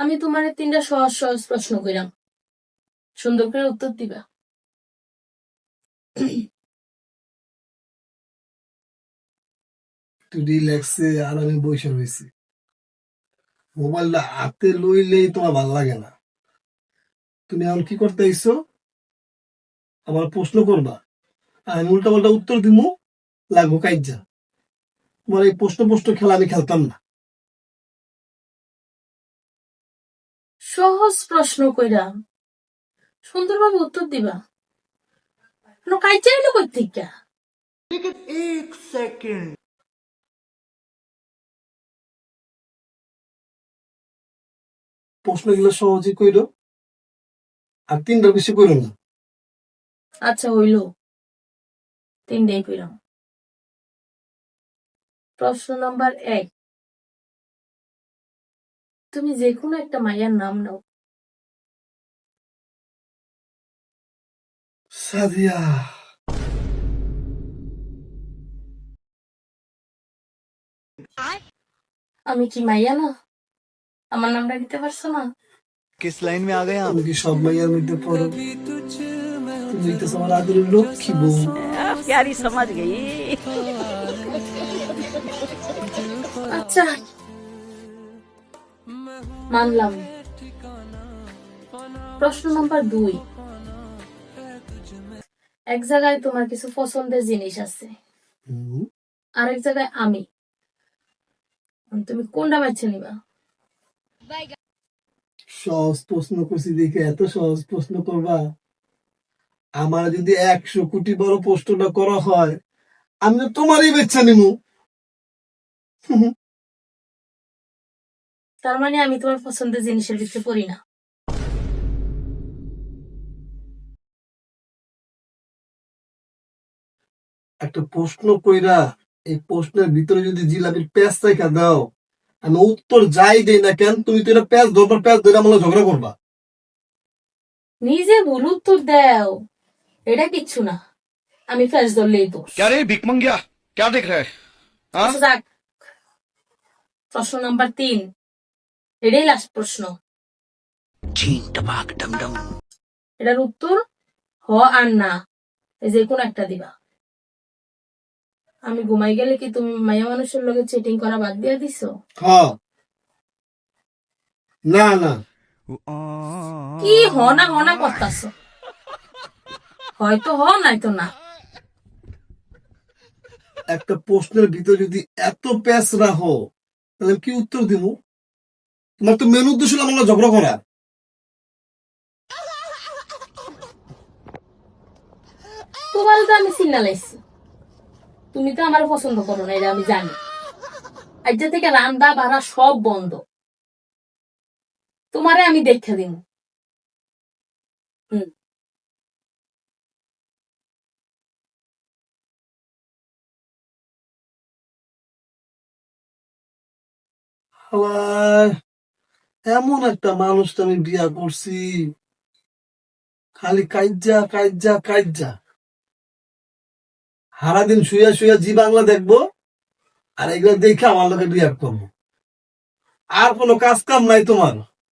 আমি তোমার 3টা সহজ সহজ প্রশ্ন কইরাম, সুন্দর করে উত্তর দিবা। তুই রিল্যাক্সে আর আমি বসে রয়েছি, মোবাইলটা হাতে লইলেই তোমার ভাল লাগে না। তুমি এখন কি করতে আইছো? আমার প্রশ্ন করবা, আমি উল্টা পাল্টা উত্তর দিব, লাগবো কাইজা। তোমার এই প্রশ্ন প্রশ্ন খেলা আমি খেলতাম না। সহজ প্রশ্ন কইরাম, সুন্দরভাবে উত্তর দিবা। কাজ চাইলো কই থেকে? প্রশ্নগুলো সহজে কইরো, আর 3টার বেশি কইরো না। আচ্ছা হইল, 3টাই কইরাম। প্রশ্ন নাম্বার 1, তুমি যে কোনো একটা মাইয়ার নাম নাও। সাদিয়া। আমি কি মাইয়া না? আমার নামটা দিতে পারছো না? किस लाइन में आ गए आप? তুমি কি সব মাইয়ার মধ্যে পড়ো? তুমি তো আমার আদরের লক্ষ্মী বউ। प्यारी समझ गई। আচ্ছা মানলাম। প্রশ্ন নাম্বার 2, এক জায়গায় তোমার কিছু পছন্দের জিনিস আছে, আরেক জায়গায় আমি। তুমি কোনটা বেছে নিবা? সহজ প্রশ্ন করছি দেখে এত সহজ প্রশ্ন করবা? আমার যদি 100 কোটি বড় প্রশ্নটা করা হয়, আমি তো তোমারই বেচ্ছা নিমু। তার মানে আমি তোমার পছন্দের জিনিসের ভিতরে পড়ি না। একটা প্রশ্ন কইরা এই প্রশ্নের ভিতরে যদি জিলাপির প্যাঁচ রেখা দাও, আমি উত্তর যাই দেই না কেন, তুমি তো এটা প্যাঁচ ধরবার, প্যাঁচ ধরে আমার ঝগড়া করবা। নিজে ভুল উত্তর দাও, এটা কিচ্ছু না, আমি ফেস ধরলেই দোষ। क्या रे भिख मंगिया, क्या देख रहा है? हाँ? আচ্ছা, যাক। প্রশ্ন নাম্বার 3, এটাই লাস্ট প্রশ্ন। এটার উত্তর হ আর না, এই যে কোন একটা দিবা। আমি ঘুমাই গেলে কি তুমি মাইয়া মানুষের লগে চেটিং করা বাদ দিয়ে দিছো? হ্যাঁ না না। কি হ না করতাছো? হয়তো হ নয়তো না। একটা প্রশ্নের ভিতরে যদি এত প্যাঁচ রাখো, তাহলে কি উত্তর দিব? তোমার তো মেন উদ্দেশ্য হলো আমার ঝগড়া করা। তোমার তো আমি সিগনালাইছি, তুমি তো আমার পছন্দ করো না, এটা আমি জানি। আজ থেকে রান্না বাড়া সব বন্ধ, তোমারে আমি দেখা দিব। আবার এমন একটা মানুষ আমি বিয়া করছি, খালি কাইজা কাইজা কাইজা, সারাদিন শুয়ে শুয়ে জি বাংলা দেখবো, আর এগুলো দেখে আমার লোকে রিয়াক্ট করবো। আর কোনো কাজ কাম নাই তোমার?